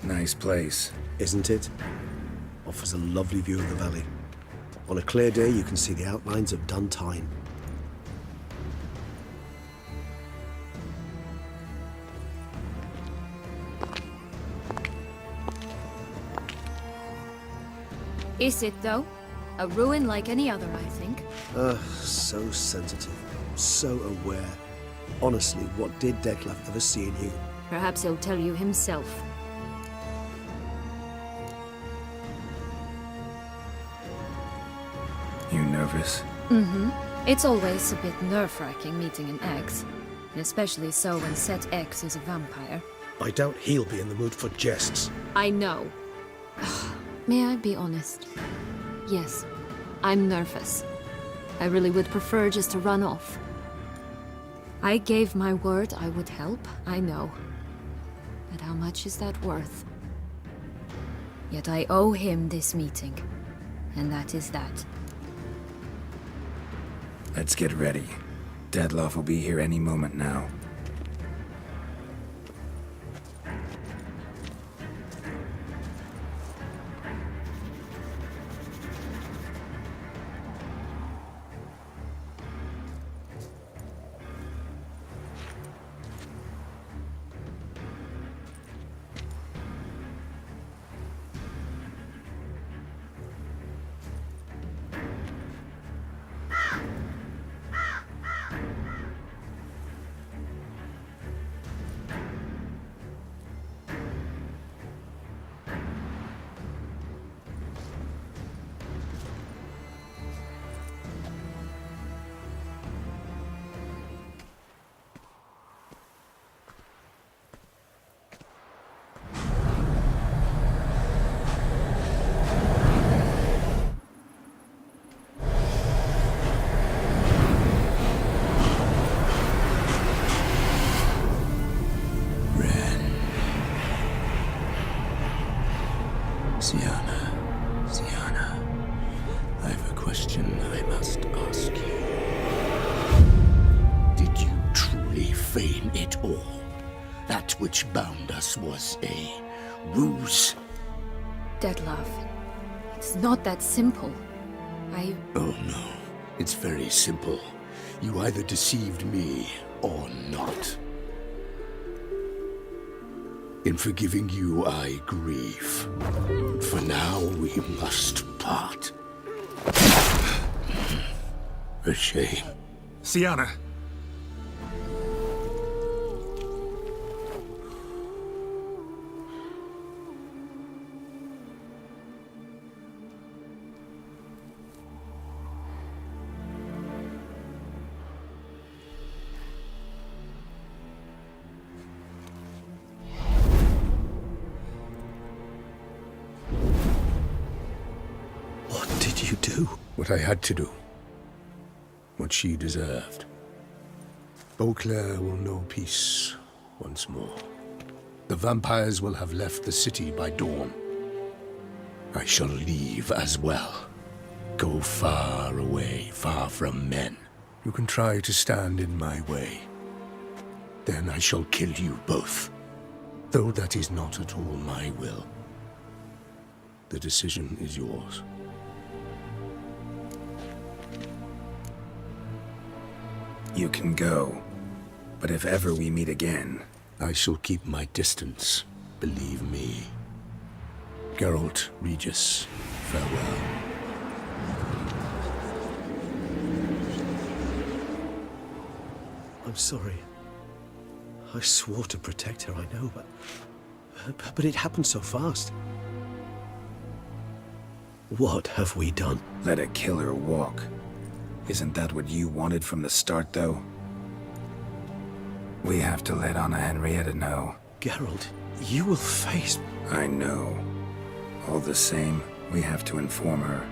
Nice place. Isn't it? Offers a lovely view of the valley. On a clear day, you can see the outlines of Duntine. Is it, though? A ruin like any other, I think. So sensitive. So aware. Honestly, what did Detlef ever see in you? Perhaps he'll tell you himself. You nervous? Mm-hmm. It's always a bit nerve-wracking meeting an ex. And especially so when said ex is a vampire. I doubt he'll be in the mood for jests. I know. May I be honest? Yes, I'm nervous. I really would prefer just to run off. I gave my word I would help, I know. But how much is that worth? Yet I owe him this meeting. And that is that. Let's get ready. Detlef will be here any moment now. Sienna, I have a question I must ask you. Did you truly feign it all? That which bound us was a ruse? Detlef, it's not that simple. Oh no, it's very simple. You either deceived me or not. In forgiving you, I grieve. For now, we must part. A shame. Sienna! What I had to do. What she deserved. Beauclair will know peace once more. The vampires will have left the city by dawn. I shall leave as well. Go far away, far from men. You can try to stand in my way. Then I shall kill you both. Though that is not at all my will. The decision is yours. You can go. But if ever we meet again... I shall keep my distance, believe me. Geralt, Regis, farewell. I'm sorry. I swore to protect her, I know, but it happened so fast. What have we done? Let a killer walk. Isn't that what you wanted from the start, though? We have to let Anna Henrietta know. Geralt, you will face... I know. All the same, we have to inform her.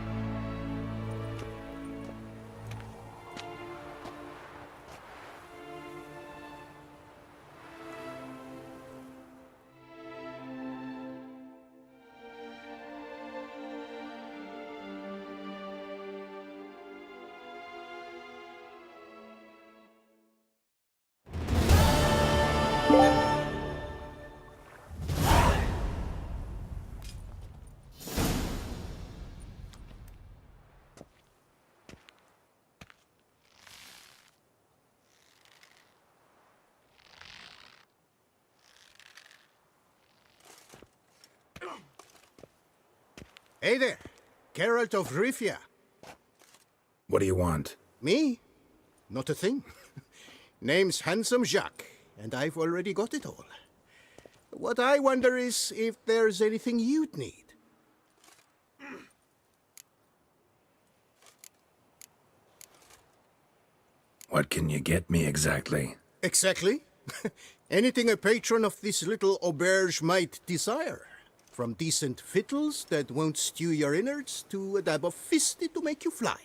Hey there, Geralt of Rivia. What do you want? Me? Not a thing. Name's Handsome Jacques, and I've already got it all. What I wonder is if there's anything you'd need. What can you get me exactly? Exactly. Anything a patron of this little auberge might desire. From decent victuals that won't stew your innards to a dab of fisty to make you fly.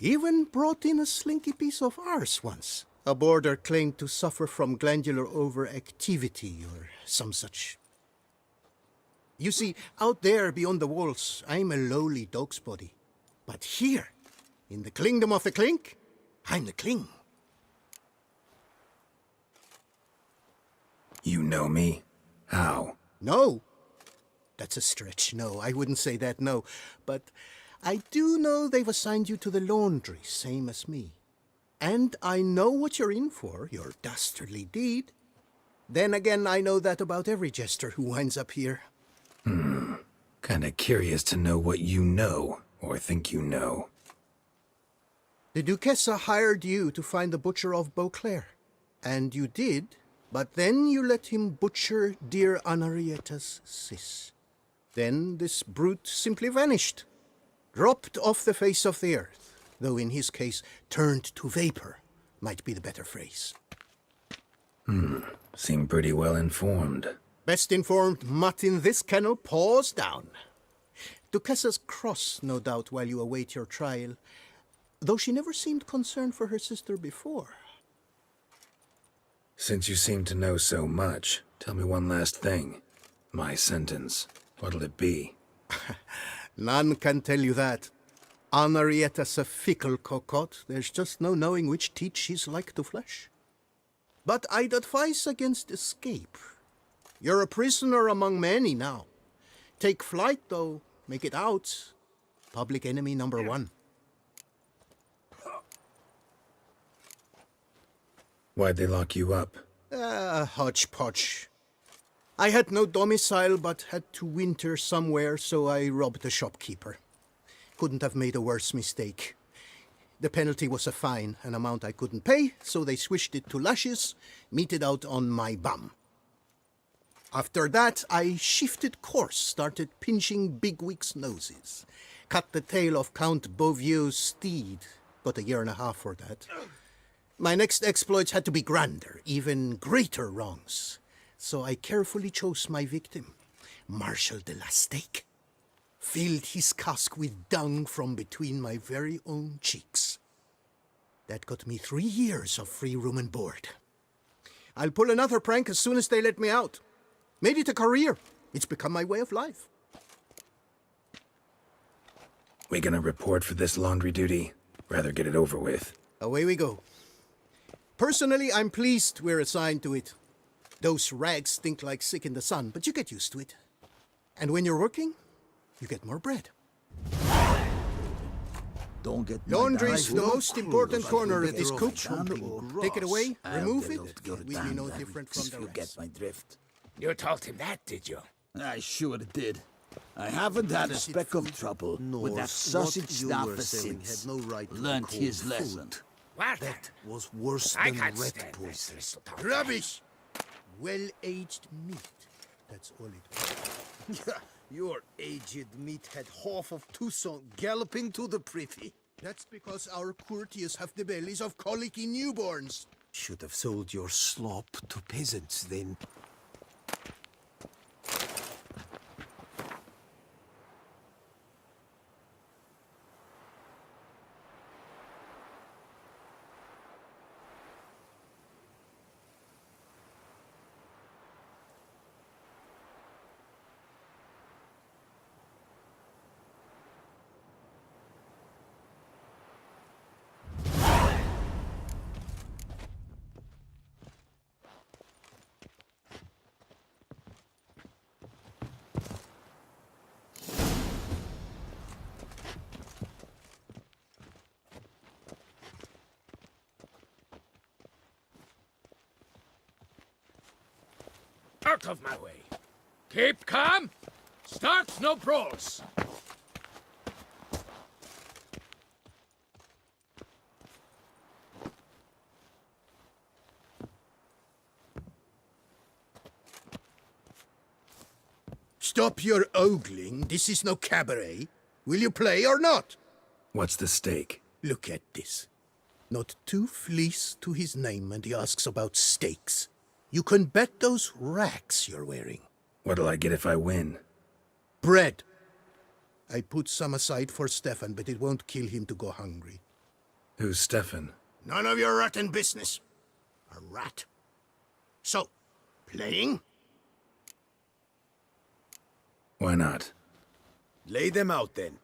Even brought in a slinky piece of arse once. A boarder claimed to suffer from glandular overactivity or some such. You see, out there beyond the walls, I'm a lowly dog's body. But here, in the kingdom of the clink, I'm the king. You know me? How? No. That's a stretch. No, I wouldn't say that, no. But I do know they've assigned you to the laundry, same as me. And I know what you're in for, your dastardly deed. Then again, I know that about every jester who winds up here. Kinda curious to know what you know, or think you know. The Duchessa hired you to find the butcher of Beauclair. And you did, but then you let him butcher dear Anarietta's sis. Then this brute simply vanished. Dropped off the face of the earth, though in his case, turned to vapor, might be the better phrase. Seem pretty well informed. Best informed mutt in this kennel paws down. Duchessa's cross, no doubt, while you await your trial, though she never seemed concerned for her sister before. Since you seem to know so much, tell me one last thing. My sentence. What'll it be? None can tell you that. Anarietta's a fickle cocotte. There's just no knowing which teat she's like to flesh. But I'd advise against escape. You're a prisoner among many now. Take flight, though. Make it out. Public enemy number one. Why'd they lock you up? Hodgepodge. I had no domicile, but had to winter somewhere, so I robbed a shopkeeper. Couldn't have made a worse mistake. The penalty was a fine, an amount I couldn't pay, so they switched it to lashes, meted out on my bum. After that, I shifted course, started pinching bigwigs' noses. Cut the tail of Count Beauvieux's steed. Got a year and a half for that. My next exploits had to be grander, even greater wrongs. So I carefully chose my victim, Marshal de la Stake. Filled his cask with dung from between my very own cheeks. That got me 3 years of free room and board. I'll pull another prank as soon as they let me out. Made it a career. It's become my way of life. We gonna report for this laundry duty? Rather get it over with. Away we go. Personally, I'm pleased we're assigned to it. Those rags stink like sick in the sun, but you get used to it. And when you're working, you get more bread. Don't get Laundry's the most important corner of this coop. coop. Take it away, remove it, it will be no different from the You get rest. my drift. You told him that, did you? I sure did. I haven't had a speck of trouble with that sausage snapper since. Learned his lesson. What? That was worse I than can't red stand poison. this thistle-town. Rubbish! Well-aged meat. That's all it was. Your aged meat had half of Toussaint galloping to the privy. That's because our courtiers have the bellies of colicky newborns. Should have sold your slop to peasants then. Out of my way. Keep calm. Start, no pros. Stop your ogling. This is no cabaret. Will you play or not? What's the stake? Look at this. Not two fleas to his name, and he asks about stakes. You can bet those racks you're wearing. What'll I get if I win? Bread. I put some aside for Stefan, but it won't kill him to go hungry. Who's Stefan? None of your rotten business. A rat. So, playing? Why not? Lay them out then.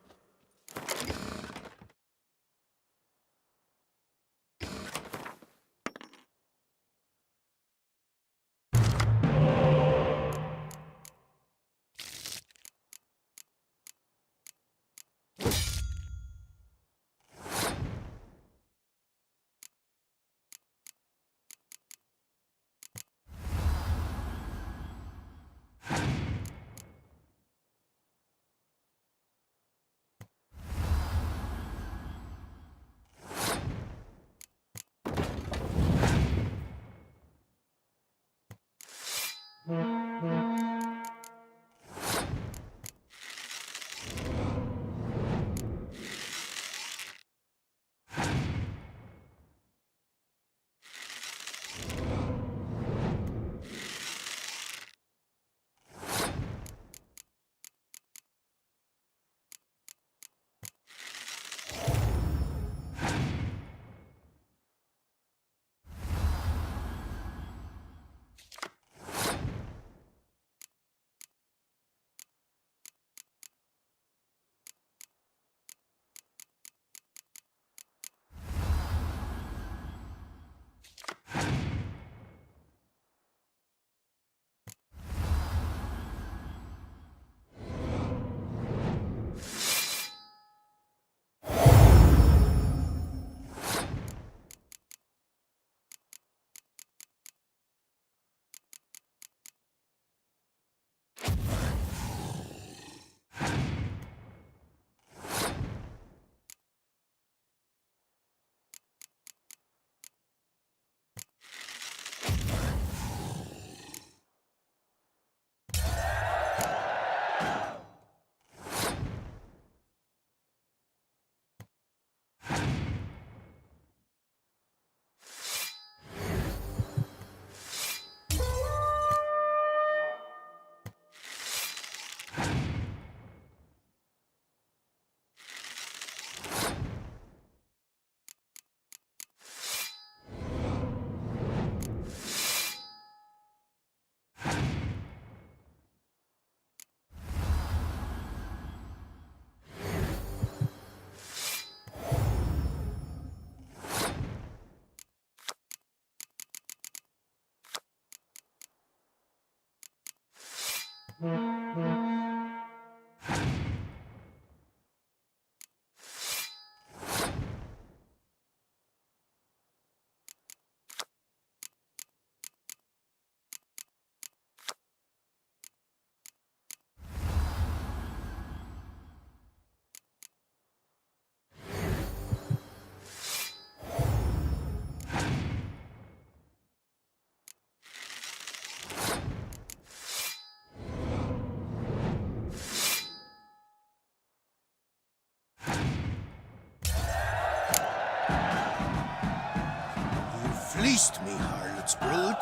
Fleeced me, harlot's brood.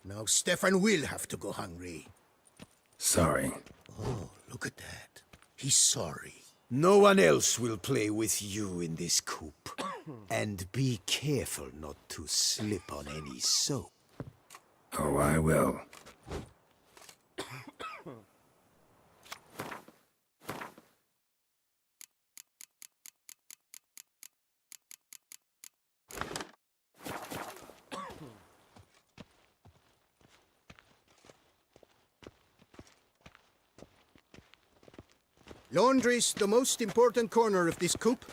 Now Stefan will have to go hungry. Sorry. Oh, look at that. He's sorry. No one else will play with you in this coop. And be careful not to slip on any soap. Oh, I will. Laundry's the most important corner of this coop.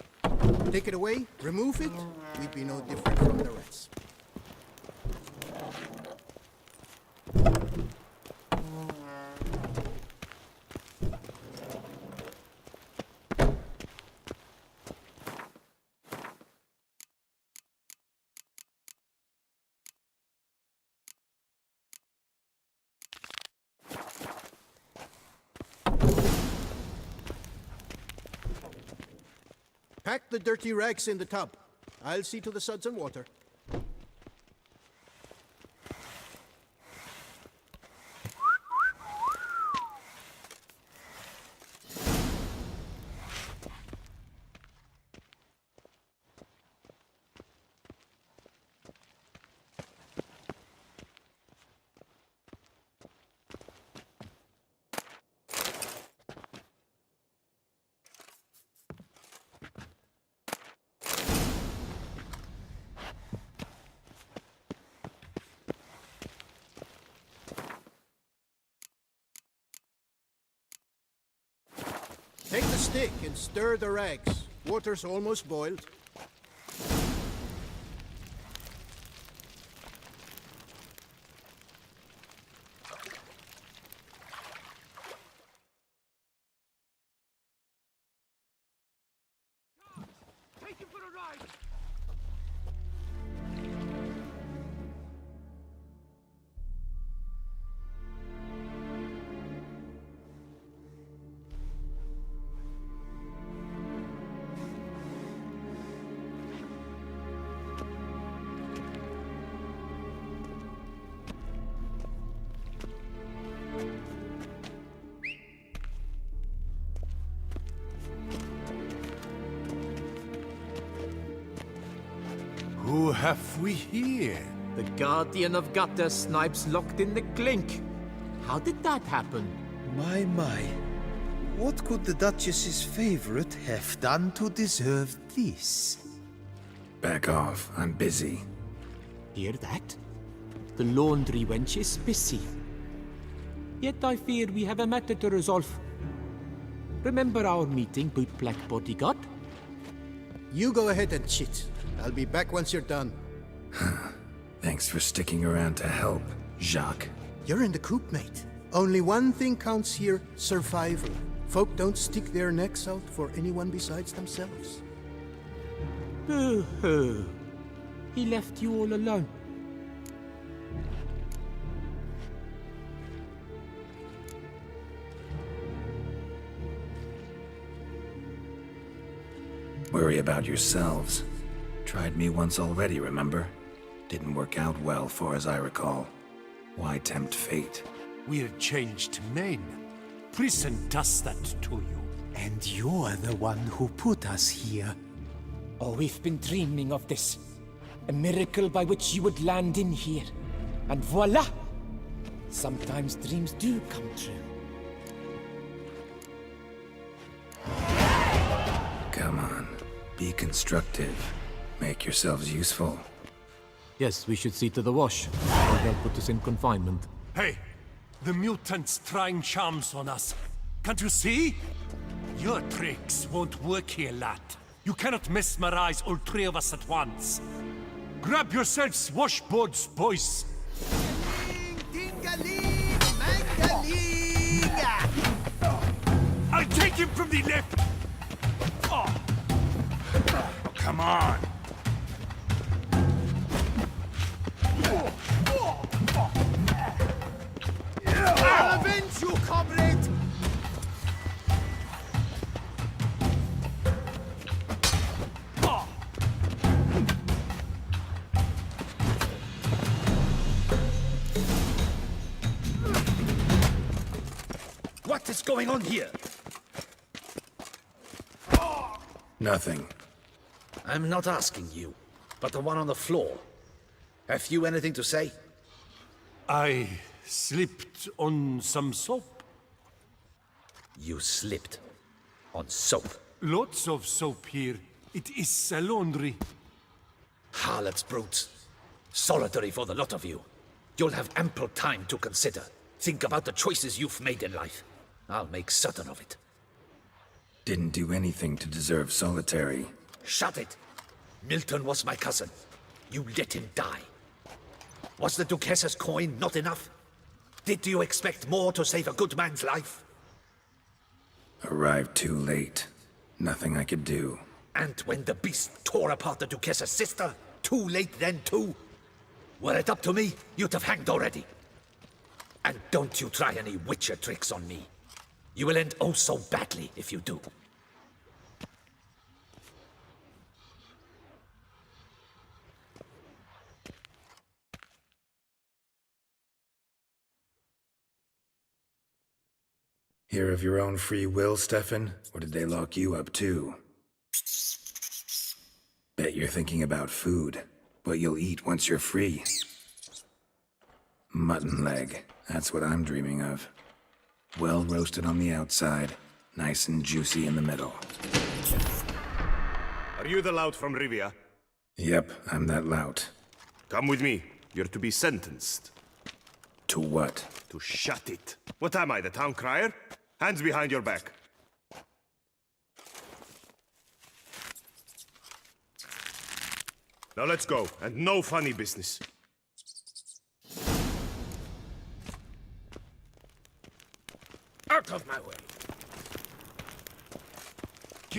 Take it away, remove it, we'd be no different from the rest. Pack the dirty rags in the tub. I'll see to the suds and water. Take the stick and stir the rags. Water's almost boiled. Take him for a ride! Who have we here? The Guardian of Gutter Snipes locked in the clink. How did that happen? My. What could the Duchess's favorite have done to deserve this? Back off. I'm busy. Hear that? The laundry wench is busy. Yet I fear we have a matter to resolve. Remember our meeting, bootblack bodyguard? You go ahead and chit. I'll be back once you're done. Thanks for sticking around to help, Jacques. You're in the coop, mate. Only one thing counts here, survival. Folk don't stick their necks out for anyone besides themselves. Boo-hoo. He left you all alone. Worry about yourselves. Tried me once already, remember? Didn't work out well, far as I recall. Why tempt fate? We're changed men. Prison does that to you. And you're the one who put us here. Oh, we've been dreaming of this. A miracle by which you would land in here. And voila! Sometimes dreams do come true. Come on. Be constructive. Make yourselves useful. Yes, we should see to the wash, or they'll put us in confinement. Hey, the mutant's trying charms on us. Can't you see? Your tricks won't work here, lad. You cannot mesmerize all three of us at once. Grab yourselves washboards, boys. Ding-a-ling, mang-a-ling! I'll take him from the left. Oh. Come on. I'll avenge you, comrade! What is going on here? Nothing. I'm not asking you, but the one on the floor. Have you anything to say? I slipped on some soap. You slipped on soap. Lots of soap here. It is a laundry. Harlots brutes. Solitary for the lot of you. You'll have ample time to consider. Think about the choices you've made in life. I'll make certain of it. Didn't do anything to deserve solitary. Shut it! Milton was my cousin. You let him die. Was the Duchess's coin not enough? Did you expect more to save a good man's life? Arrived too late. Nothing I could do. And when the beast tore apart the Duchess's sister, too late then too? Were it up to me, you'd have hanged already. And don't you try any witcher tricks on me. You will end oh so badly if you do. Here of your own free will, Stefan? Or did they lock you up too? Bet you're thinking about food. What you'll eat once you're free. Mutton leg. That's what I'm dreaming of. Well roasted on the outside, nice and juicy in the middle. Are you the lout from Rivia? Yep, I'm that lout. Come with me. You're to be sentenced. To what? To shut it. What am I, the town crier? Hands behind your back. Now let's go, and no funny business. Out of my way!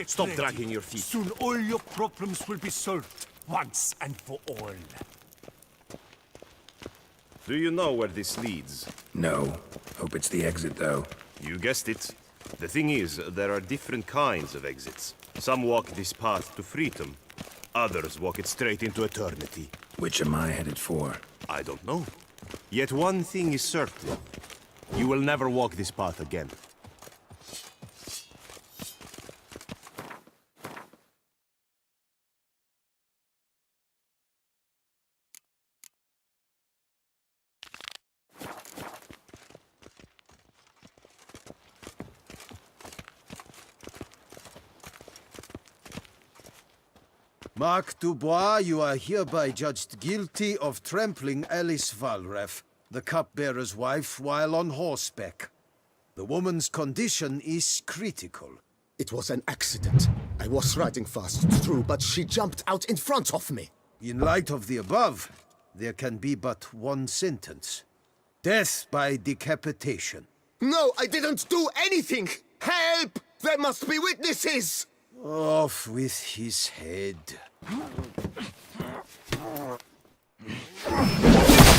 Stop dragging your feet. Soon all your problems will be solved, once and for all. Do you know where this leads? No. Hope it's the exit, though. You guessed it. The thing is, there are different kinds of exits. Some walk this path to freedom. Others walk it straight into eternity. Which am I headed for? I don't know. Yet one thing is certain. You will never walk this path again. Mark Dubois, you are hereby judged guilty of trampling Alice Valref, the cupbearer's wife, while on horseback. The woman's condition is critical. It was an accident. I was riding fast, true, but she jumped out in front of me. In light of the above, there can be but one sentence. Death by decapitation. No, I didn't do anything! Help! There must be witnesses! Off with his head.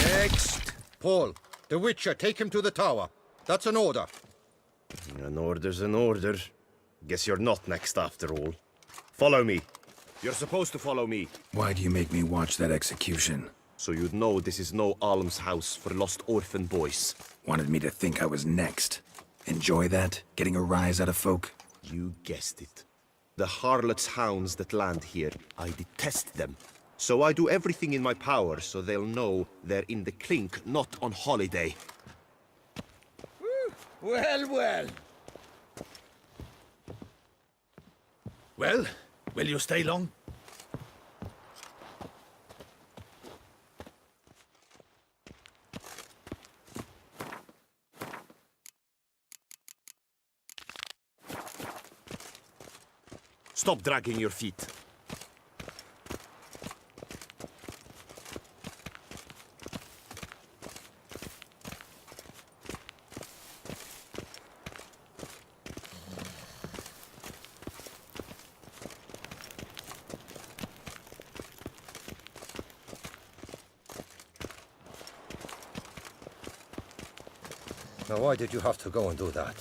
Next! Paul, the Witcher, take him to the tower. That's an order. An order's an order. Guess you're not next after all. Follow me. You're supposed to follow me. Why do you make me watch that execution? So you'd know this is no almshouse for lost orphan boys. Wanted me to think I was next. Enjoy that? Getting a rise out of folk? You guessed it. The harlots' hounds that land here, I detest them. So I do everything in my power so they'll know they're in the clink, not on holiday. Well, well. Well, will you stay long? Stop dragging your feet. Now, why did you have to go and do that?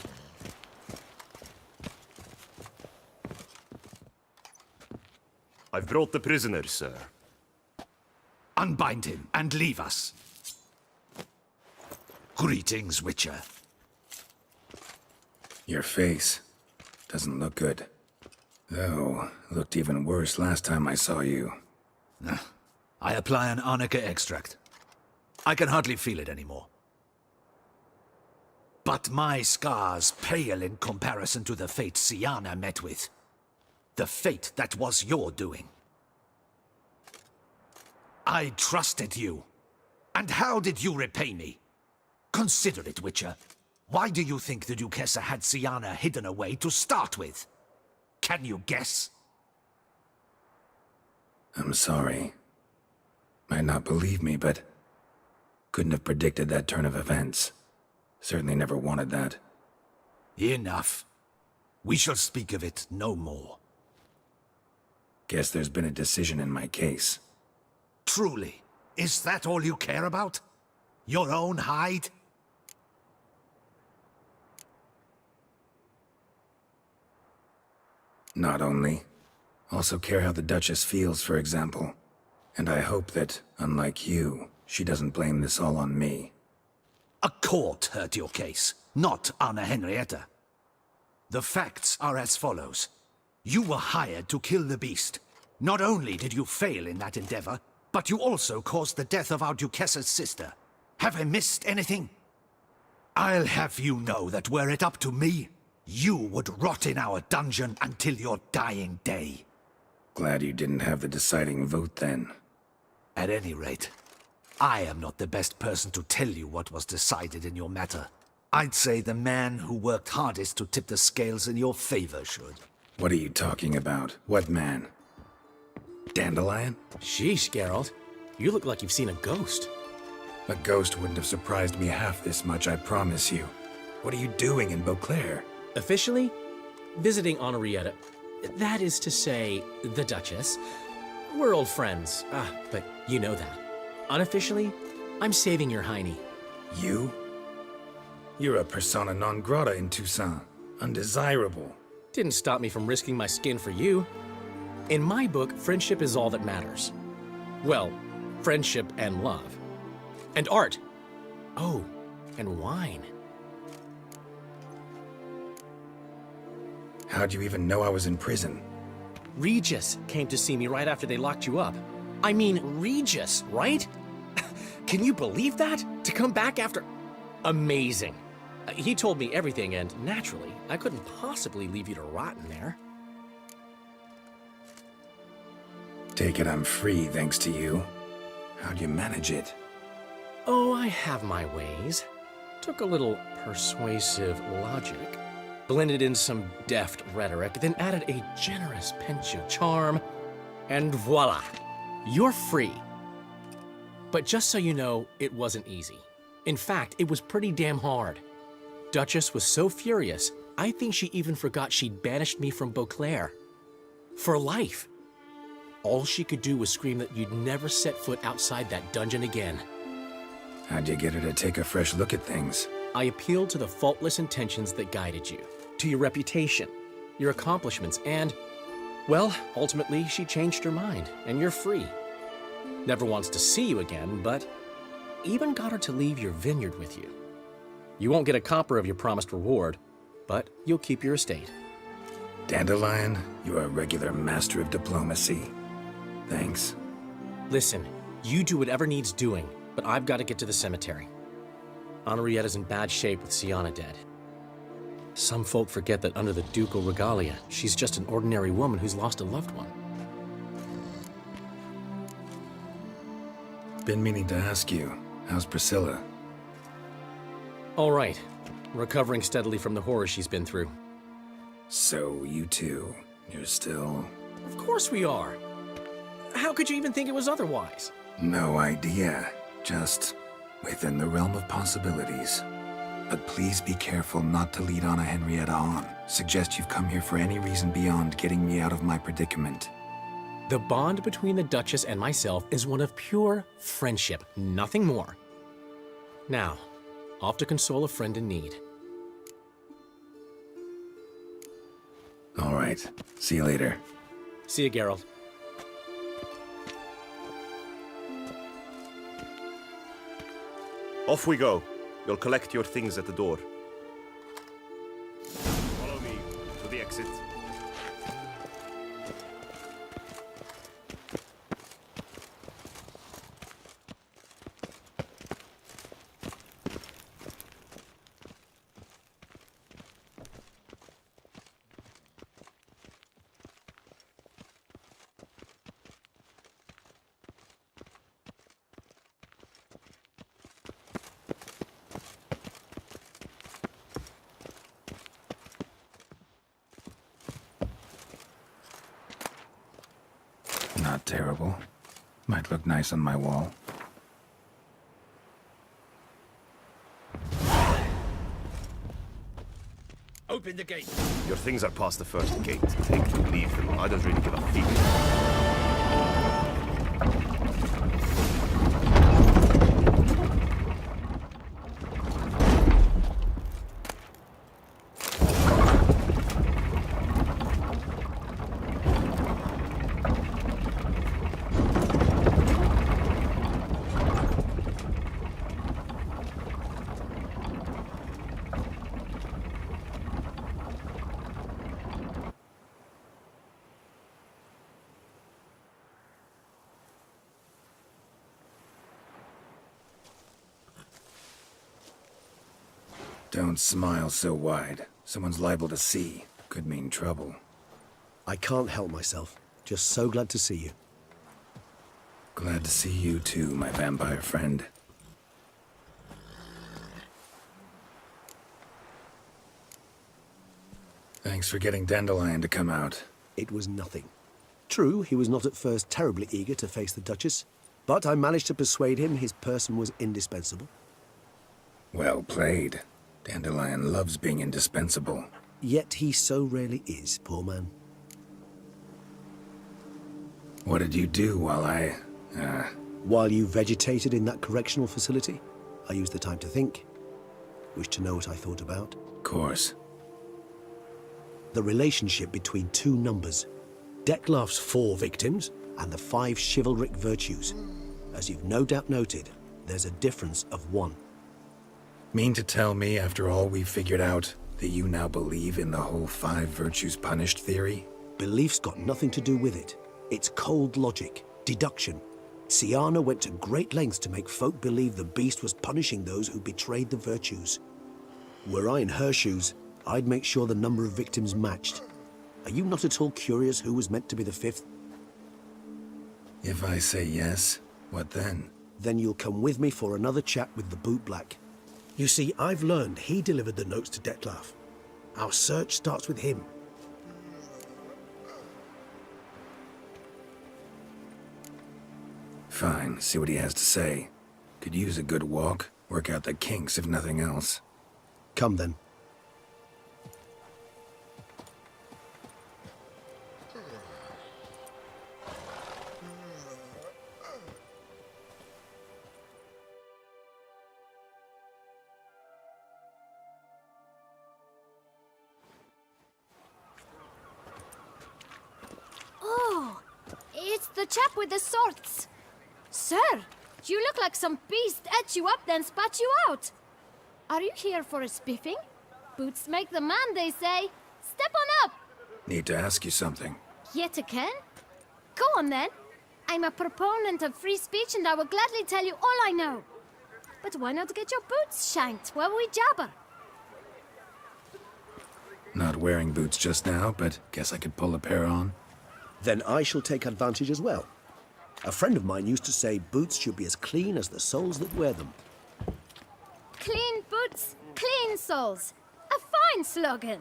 I've brought the prisoner, sir. Unbind him and leave us. Greetings, Witcher. Your face doesn't look good. Though, looked even worse last time I saw you. I apply an arnica extract. I can hardly feel it anymore. But my scars pale in comparison to the fate Siana met with. The fate that was your doing. I trusted you. And how did you repay me? Consider it, Witcher. Why do you think the Duchessa had Siana hidden away to start with? Can you guess? I'm sorry. Might not believe me, but couldn't have predicted that turn of events. Certainly never wanted that. Enough. We shall speak of it no more. Guess there's been a decision in my case. Truly, is that all you care about? Your own hide? Not only. Also care how the Duchess feels, for example. And I hope that, unlike you, she doesn't blame this all on me. A court heard your case, not Anna Henrietta. The facts are as follows. You were hired to kill the beast. Not only did you fail in that endeavor, but you also caused the death of our Duchessa's sister. Have I missed anything? I'll have you know that were it up to me, you would rot in our dungeon until your dying day. Glad you didn't have the deciding vote then. At any rate, I am not the best person to tell you what was decided in your matter. I'd say the man who worked hardest to tip the scales in your favor should. What are you talking about? What man? Dandelion? Sheesh, Geralt. You look like you've seen a ghost. A ghost wouldn't have surprised me half this much, I promise you. What are you doing in Beauclair? Officially, visiting Henrietta. That is to say, the Duchess. We're old friends. But you know that. Unofficially, I'm saving your hiney. You? You're a persona non grata in Toussaint. Undesirable. Didn't stop me from risking my skin for you. In my book, friendship is all that matters. Well, friendship and love. And art. Oh, and wine. How'd you even know I was in prison? Regis came to see me right after they locked you up. I mean, Regis, right? Can you believe that? To come back after... Amazing. He told me everything, and naturally, I couldn't possibly leave you to rot in there. Take it I'm free, thanks to you. How'd you manage it? Oh, I have my ways. Took a little persuasive logic, blended in some deft rhetoric, then added a generous pinch of charm, and voila! You're free. But just so you know, it wasn't easy. In fact, it was pretty damn hard. Duchess was so furious, I think she even forgot she'd banished me from Beauclair. For life. All she could do was scream that you'd never set foot outside that dungeon again. How'd you get her to take a fresh look at things? I appealed to the faultless intentions that guided you, to your reputation, your accomplishments, and, well, ultimately she changed her mind, and you're free. Never wants to see you again, but even got her to leave your vineyard with you. You won't get a copper of your promised reward, but you'll keep your estate. Dandelion, you're a regular master of diplomacy. Thanks. Listen, you do whatever needs doing, but I've got to get to the cemetery. Henrietta's in bad shape with Sienna dead. Some folk forget that under the ducal regalia, she's just an ordinary woman who's lost a loved one. Been meaning to ask you, how's Priscilla? All right. Recovering steadily from the horror she's been through. So, you two, you're still... Of course we are. How could you even think it was otherwise? No idea. Just within the realm of possibilities. But please be careful not to lead Anna Henrietta on. Suggest you've come here for any reason beyond getting me out of my predicament. The bond between the Duchess and myself is one of pure friendship, nothing more. Now, off to console a friend in need. All right. See you later. See you, Geralt. Off we go. You'll collect your things at the door. Follow me to the exit. Not terrible. Might look nice on my wall. Open the gate. Your things are past the first gate. Take them, leave them. I don't really give a fig. Don't smile so wide. Someone's liable to see. Could mean trouble. I can't help myself. Just so glad to see you. Glad to see you too, my vampire friend. Thanks for getting Dandelion to come out. It was nothing. True, he was not at first terribly eager to face the Duchess, but I managed to persuade him his person was indispensable. Well played. Dandelion loves being indispensable. Yet he so rarely is, poor man. What did you do while While you vegetated in that correctional facility, I used the time to think. Wish to know what I thought about? Of course. The relationship between two numbers. Dettlaff's 4 victims and the 5 chivalric virtues. As you've no doubt noted, there's a difference of 1. Mean to tell me, after all we've figured out, that you now believe in the whole 5 virtues punished theory? Belief's got nothing to do with it. It's cold logic, deduction. Syanna went to great lengths to make folk believe the beast was punishing those who betrayed the virtues. Were I in her shoes, I'd make sure the number of victims matched. Are you not at all curious who was meant to be the 5th? If I say yes, what then? Then you'll come with me for another chat with the bootblack. You see, I've learned he delivered the notes to Dettlaff. Our search starts with him. Fine, see what he has to say. Could use a good walk, work out the kinks if nothing else. Come then. Oh, it's the chap with the swords. Sir, you look like some beast ate you up then spat you out. Are you here for a spiffing? Boots make the man, they say. Step on up. Need to ask you something. Yet again? Go on then. I'm a proponent of free speech and I will gladly tell you all I know. But why not get your boots shanked while we jabber? Not wearing boots just now, but guess I could pull a pair on. Then I shall take advantage as well. A friend of mine used to say boots should be as clean as the soles that wear them. Clean boots, clean soles. A fine slogan.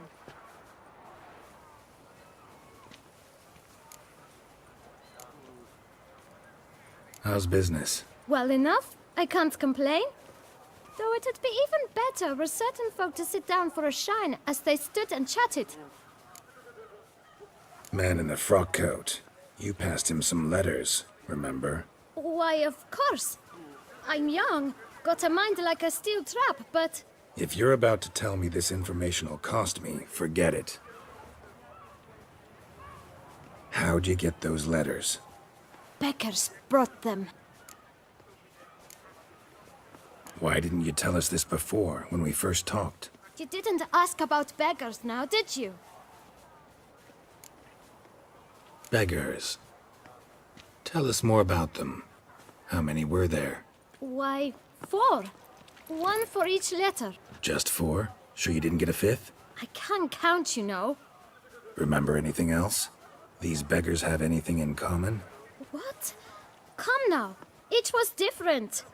How's business? Well enough. I can't complain. Though it'd be even better were certain folk to sit down for a shine as they stood and chatted. Man in the frock coat. You passed him some letters, remember? Why, of course. I'm young, got a mind like a steel trap, but... If you're about to tell me this information'll cost me, forget it. How'd you get those letters? Beggars brought them. Why didn't you tell us this before, when we first talked? You didn't ask about beggars now, did you? Beggars. Tell us more about them. How many were there? Why, 4. 1 for each letter. Just 4? Sure you didn't get a 5th? I can't count, you know. Remember anything else? These beggars have anything in common? What? Come now. Each was different.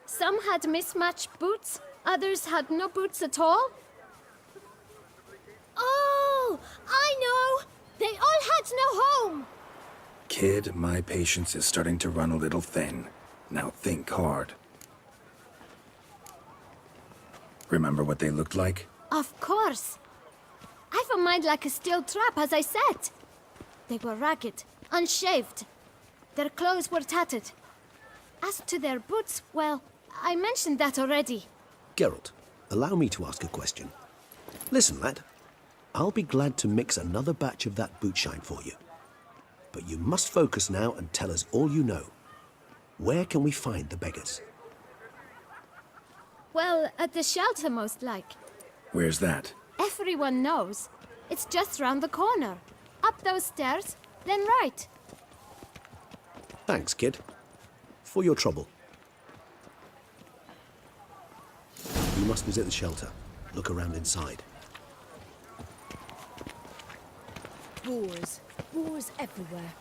Some had mismatched boots, others had no boots at all. Oh, I know! They all had no home! Kid, my patience is starting to run a little thin. Now think hard. Remember what they looked like? Of course. I've a mind like a steel trap, as I said. They were ragged, unshaved. Their clothes were tattered. As to their boots, well, I mentioned that already. Geralt, allow me to ask a question. Listen, lad. I'll be glad to mix another batch of that boot shine for you. But you must focus now and tell us all you know. Where can we find the beggars? Well, at the shelter, most like. Where's that? Everyone knows. It's just round the corner. Up those stairs, then right. Thanks, kid. For your trouble. You must visit the shelter. Look around inside. Boars. Boars everywhere.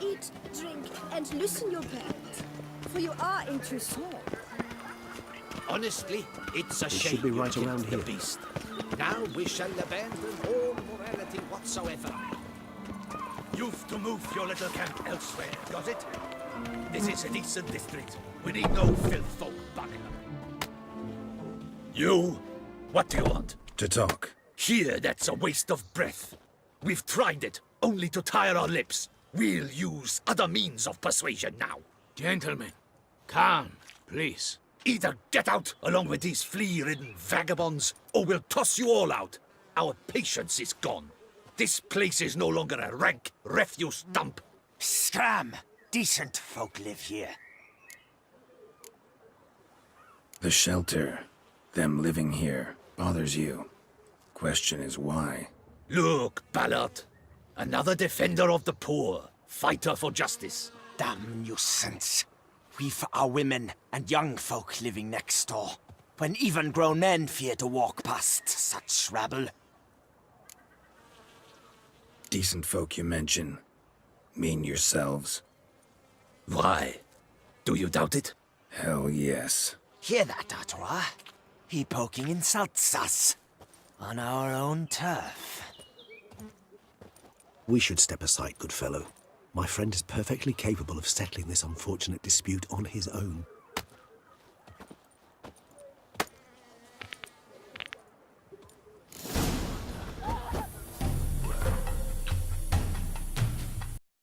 Eat, drink, and loosen your belt, for you are in Toussaint. Honestly, it's a It shame should be you right killed around the here. beast. Now we shall abandon all morality whatsoever. You've to move your little camp elsewhere, got it? This is a decent district. We need no filth folk bugging them. You? What do you want? To talk. Here, that's a waste of breath. We've tried it, only to tire our lips. We'll use other means of persuasion now. Gentlemen, calm, please. Either get out along with these flea-ridden vagabonds, or we'll toss you all out. Our patience is gone. This place is no longer a rank refuse dump. Scram! Decent folk live here. The shelter, them living here, bothers you. Question is why? Look, Ballard. Another defender of the poor, fighter for justice. Damn nuisance. We've our women and young folk living next door, when even grown men fear to walk past such rabble. Decent folk you mention. Mean yourselves? Why? Do you doubt it? Hell yes. Hear that, Artois? He poking insults us. On our own turf. We should step aside, good fellow. My friend is perfectly capable of settling this unfortunate dispute on his own.